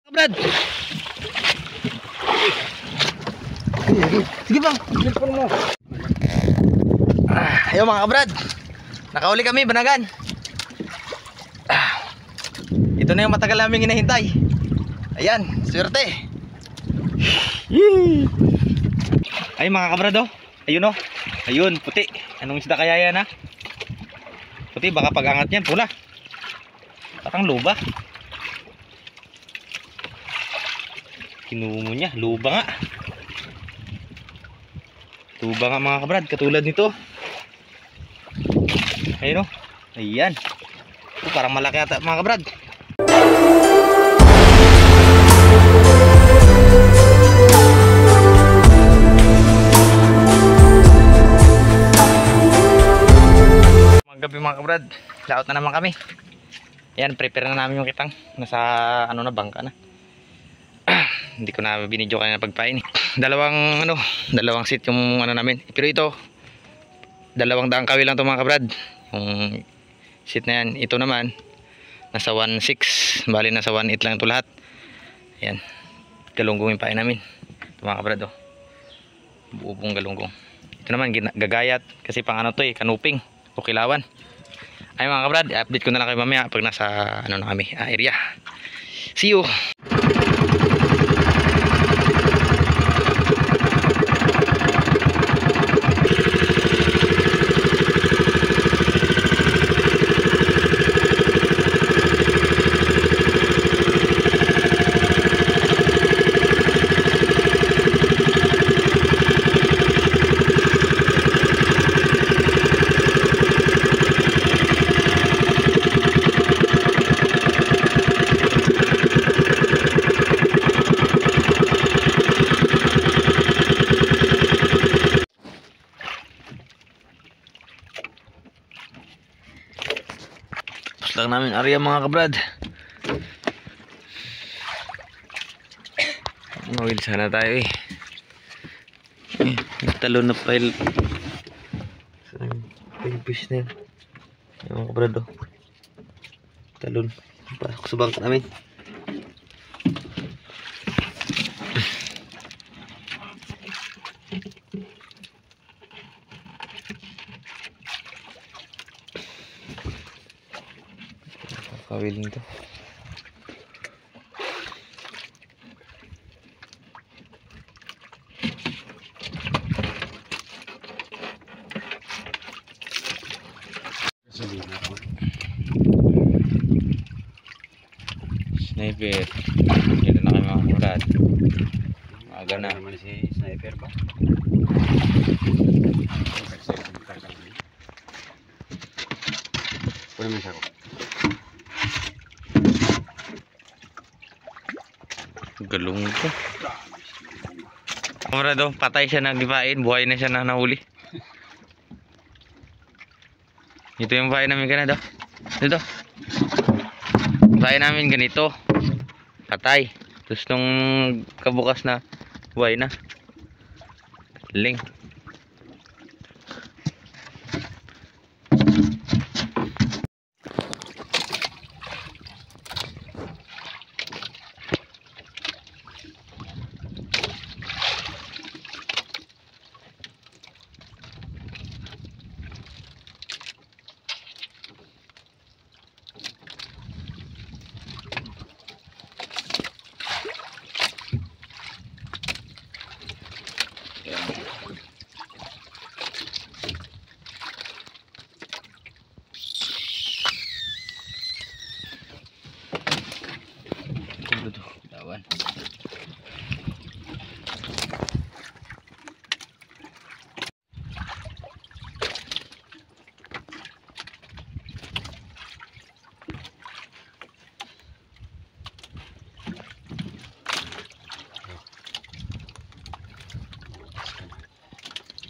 Brad. Sige bang. Ayun mga kabrad. Nakauli kami, Banagan. Ito na yung matagal namin hinahintay. Ayan, swerte. Ay mga kabrad oh. Ayun oh. Ayun, puti. Anong isda kaya yan ha? Puti, baka pag-angat yan, pula. Parang luba. Kinumo niya, luba nga. Luba nga mga kabrad, katulad nito. Ayun o, ayan. Ito, parang malaki ata mga kabrad. Gabi mga kabrad, laot na naman kami. Ayan, prepare na namin yung kitang. Nasa ano na, bangka na. Hindi ko na binidyo kanina pagpain. Dalawang seat yung ano namin. Pero ito, 200 kawil lang ito mga kabrad. Yung seat na yan. Ito naman, nasa 1.6. Bali nasa 1.8 lang ito lahat. Ayan, galunggong yung pain namin. Ito mga kabrad oh. Buong galunggong. Ito naman, gagayat. Kasi pang ano to eh, kanuping o kilawan. Ay mga kabrad, update ko na lang kayo mamaya pag nasa ano na kami, area. See you. Lang namin area mga kabrad. Mawil sana tayo eh. Talon na pile. Pile fish na yun. Mga kabrad oh. Talon. Pasok sa bangka namin. Kawiling to. Sniper. Dito na kayo mga kabrad. Maaga na. Naman si sniper ba? Pwede mo siya ko. Galong ko. Kamarado, patay siya nagipain, buhay na siya na nahuli. Ito yung pain namin ganito. Dito. Pain namin ganito. Patay. Tapos nung kabukas na, buhay na. Ling. Dawan.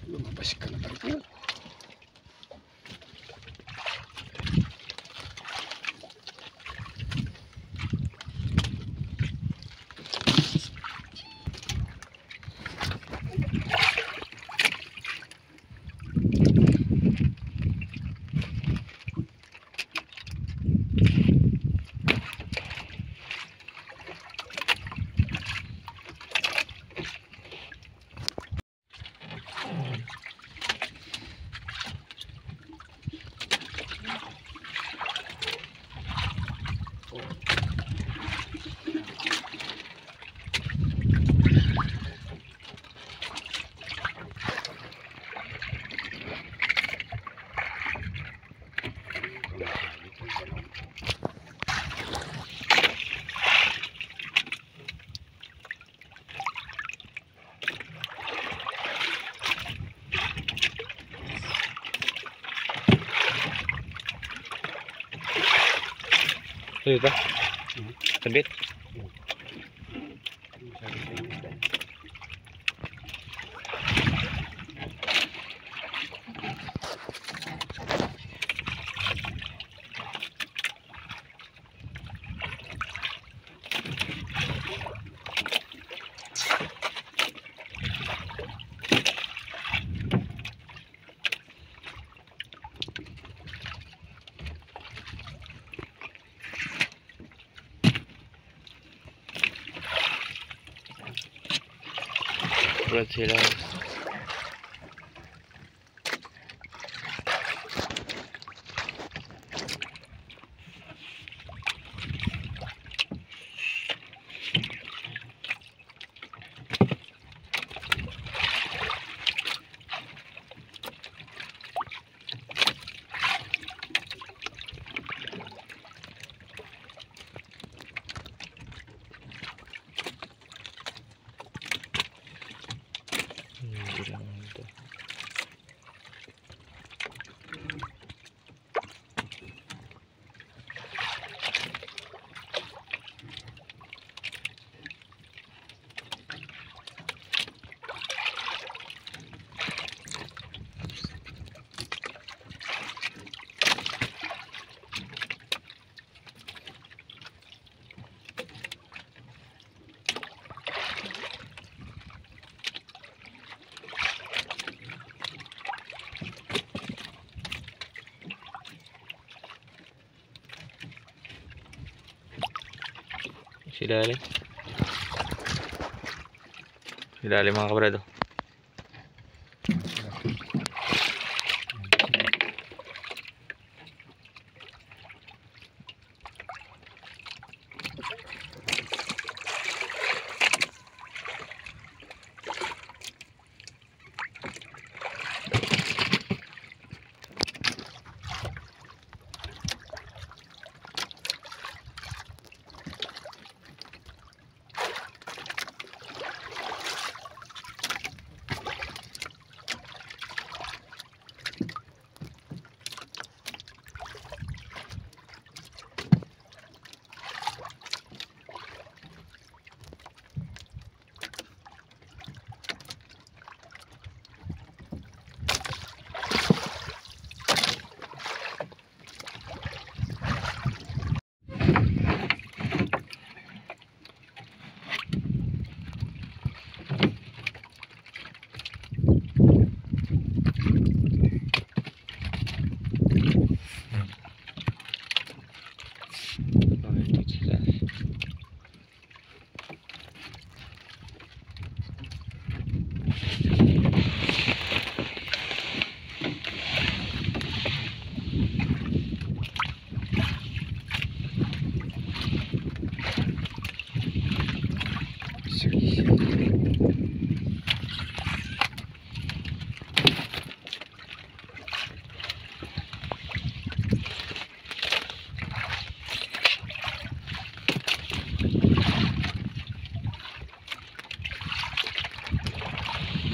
Lumabas ka na tayo. Dito? Sabit. Brad sila. Sidali. Sidali mga kabrado.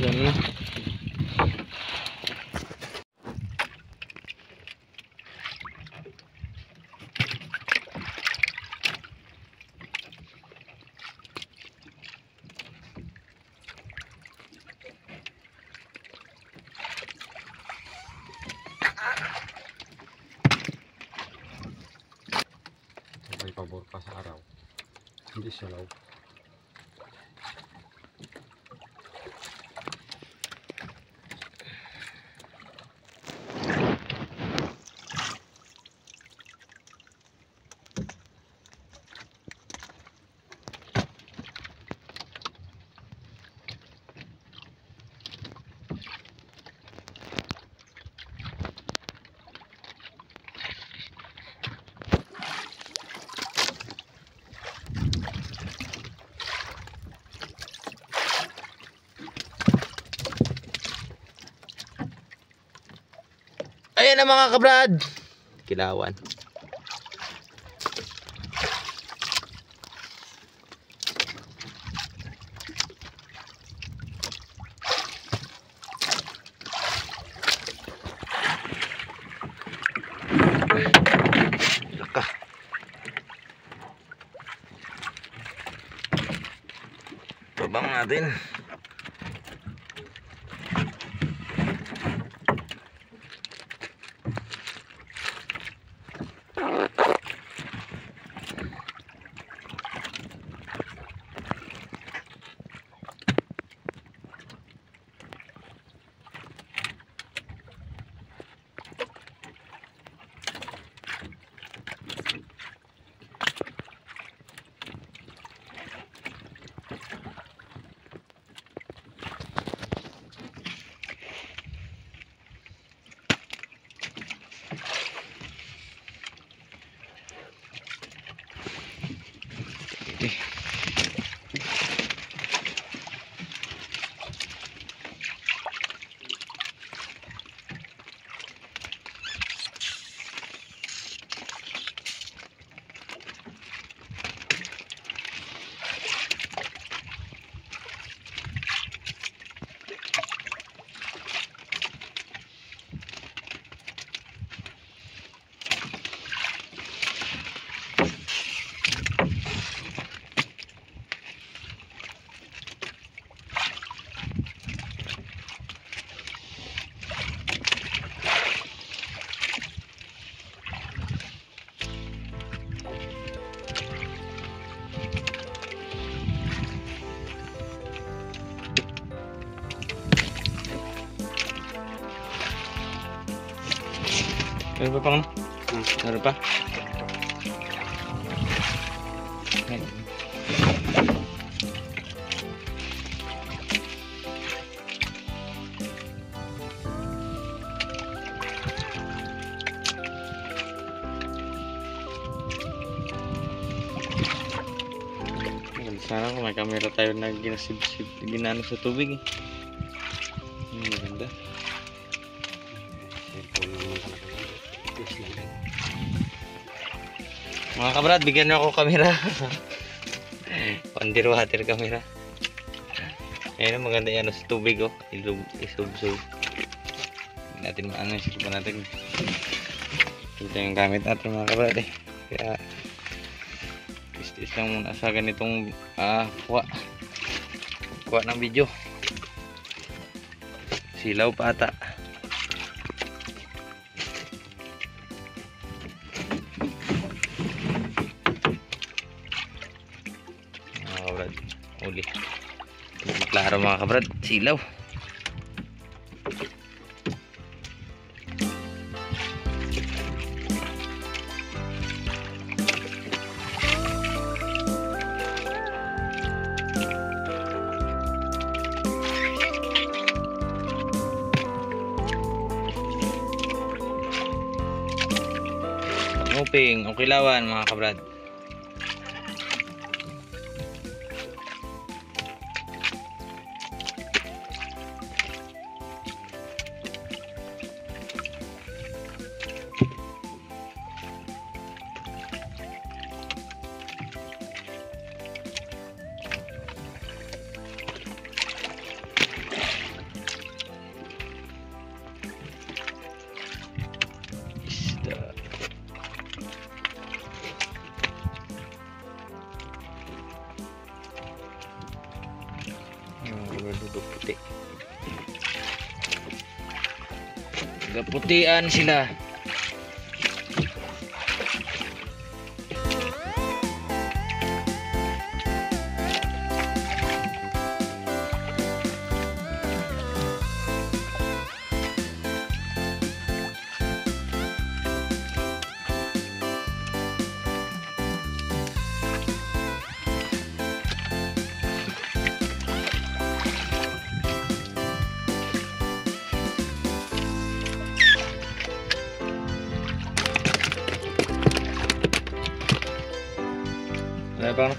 Yan na. May pabor pa sa araw. Hindi sulaw. Ayan na mga kabrad. Kilawan. Laka. Babang natin. Meron pa pang? Meron pa? Sana kung may camera tayo na ginasib-sib, ginano sa tubig eh. Maganda. Mga kabrad, bigyan niyo ako camera. Underwater camera. Ayun, maganda yan sa tubig oh. Isub-sub. Hindi natin maano yung silpa natin. Ito yung gamit natin mga kabrad eh. Kaya is lang muna sa ganitong kuha ng video. Silaw pa ata. Mga kabrad, uli. Klaro mga kabrad, silaw. Uping, o kilawan mga kabrad. Duduk puti. Gaputian sila. Ano bang?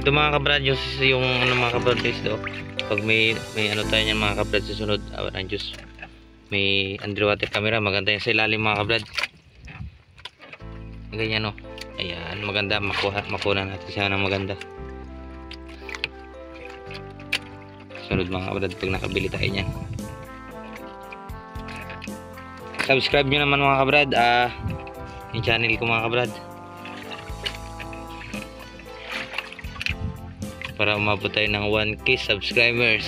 Ito mga kabrad, yung ano mga kabrad guys do. Pag may ano tayo niyan mga kabrad sa sunod, awan ang Diyos. May underwater camera, maganda yan sa ilalim mga kabrad. Ganyan no. Ayan, maganda makuha natin siya ng maganda. Sunod mga kabrad pag nakabili tayo niyan. Subscribe nyo naman mga kabrad yung channel ko mga kabrad. para umabot tayo ng 1K subscribers.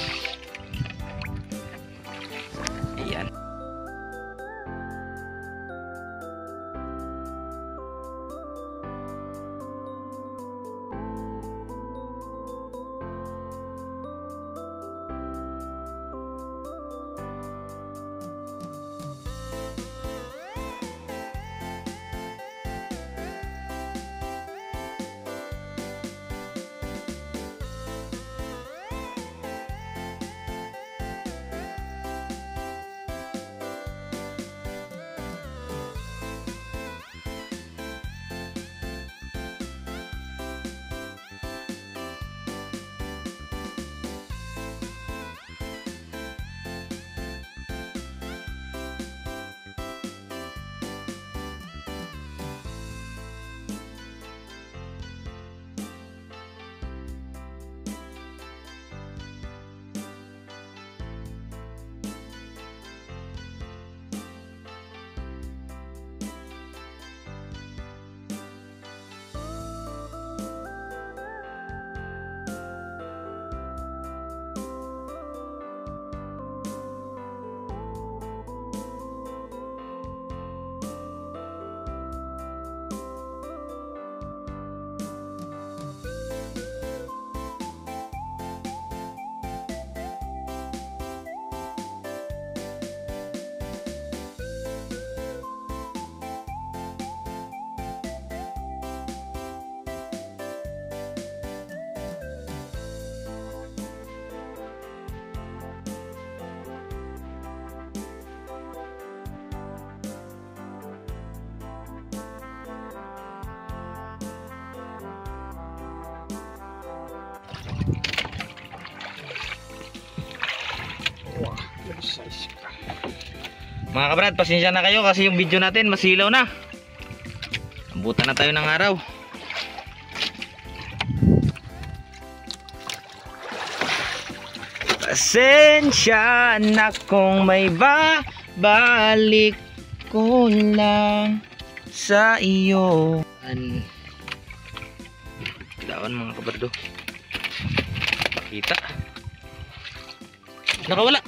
Ayan. Mga kabrad, pasensya na kayo kasi yung video natin masilaw na. Abutan na tayo ng araw. Pasensya na kung may babalik ko lang sa iyo. Dawan mga kabrado. Pakita. Nakawala.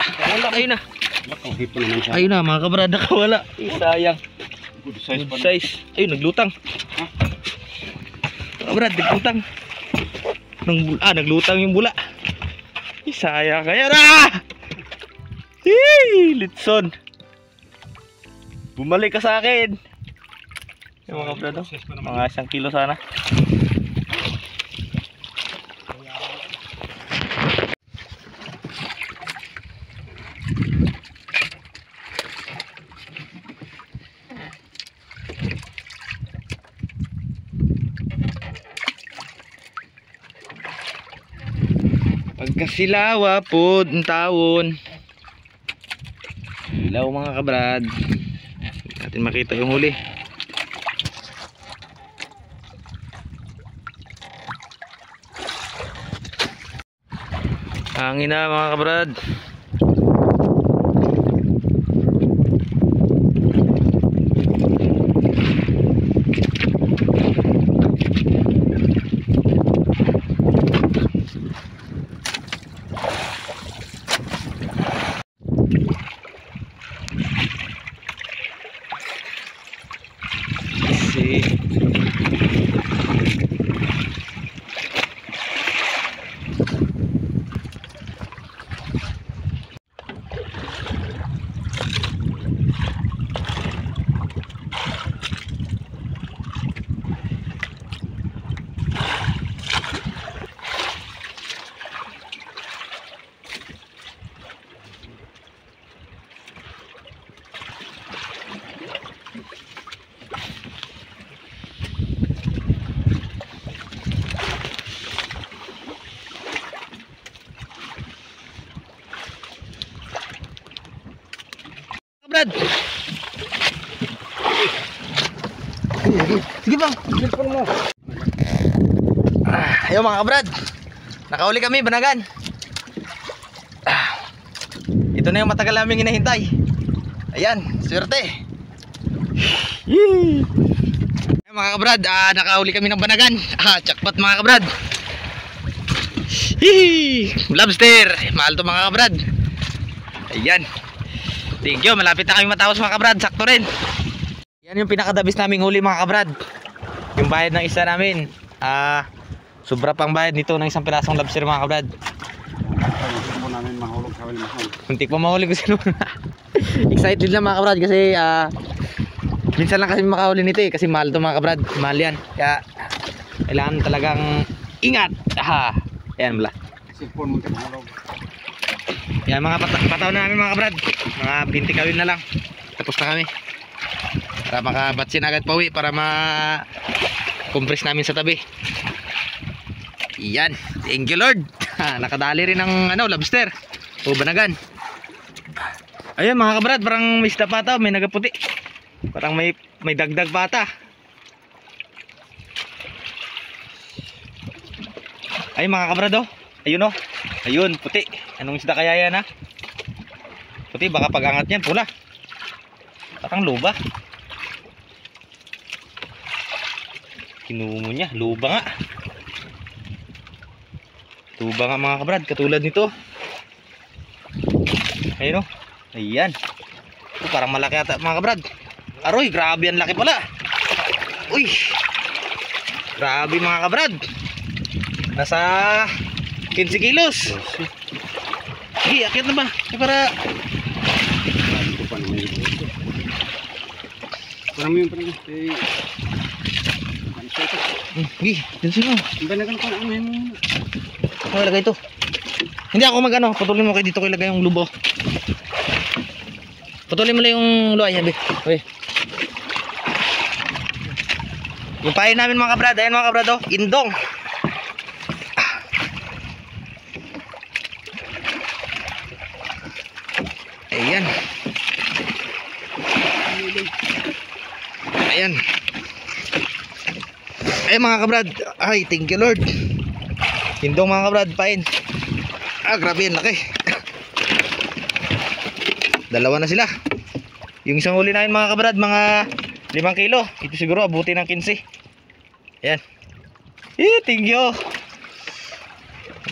Ayun na. Nakahipon naman siya. Ayun na mga kabrad, nakawala. Sayang. Good size pa Good size. Ayun, naglutang. Kabrad, naglutang. Naglutang yung bula. Sayang kaya na. Litson. Bumalik ka sa akin. Yung mga kabrad, mga 1 kilo sana. Pagkasilawa po ang taon. Ilaw mga kabrad. Hindi natin makita yung huli. Hangin na mga kabrad. Brad. Sige bang, cellphone mo. Ayun mga kabrad, nakauli kami, banagan. Ito na yung matagal namin hinahintay. Ayan, swerte. Ayun mga kabrad, nakauli kami ng banagan. Jackpot mga kabrad. Hihi! Lobster! Mahal to mga kabrad. Ayan. Thank you. Malapit na kami matapos mga kabrad. Sakto rin. Yan yung pinakadabis naming huli mga kabrad. Yung bayad ng isa namin. Sobra pang bayad nito ng isang pirasong lobster mga kabrad. Gusto mo namin mahulog sa Wilma Hall. Muntik pa mahuli ko sila. Excited lang mga kabrad kasi minsan lang kasi makahuli nito eh. Kasi mahal to mga kabrad. Mahal yan. Kaya kailangan talagang ingat. Ayan bala. Sipon mo tayo mahulog. Yan mga pataw na namin mga kabrad. Mga 20 kawil na lang. Tapos na kami. Para makabatsin agad pauwi. Para ma-compress namin sa tabi. Yan. Thank you Lord. Nakadali rin ng lobster. O banagan. Ayun mga kabrad. Parang may isda pata. May nagaputi. Parang may dagdag pata. Ay mga kabrad oh. Ayun oh. Ayun puti. Anong isda kaya yan ha? Puti baka pag-angat yan pula. Parang luba. Kinumo niya. Luba nga. Luba nga mga kabrad. Katulad nito. Ayun oh. Ayan. Parang malaki ata mga kabrad. Aroy grabe yan laki pala. Uy. Grabe mga kabrad. Nasa 15 kilos. Sige, akit na ba? Para Ito pa naman ito. Parang mo yung parang Sige, dun sino? ang banagan ko ano yung Ano lagay ito? Hindi ako putulin mo kayo dito ko ilagay yung lubo. Putulin mo lang yung luay, sabi. Uy. Yung pain namin mga kabrad, ayan mga kabrad oh, indong. Ayan. Ayan. Ayan mga kabrad. Ay, thank you Lord. Indong mga kabrad, pain. Grabe yan, laki. Dalawa na sila. Yung isang huli namin mga kabrad, mga 5 kilo. Ito siguro abuti ng 15. Ayan. Thank you.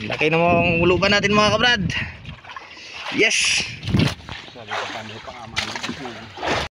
Laki na mga uluban natin mga kabrad. Yes. sabi ko paano pa nga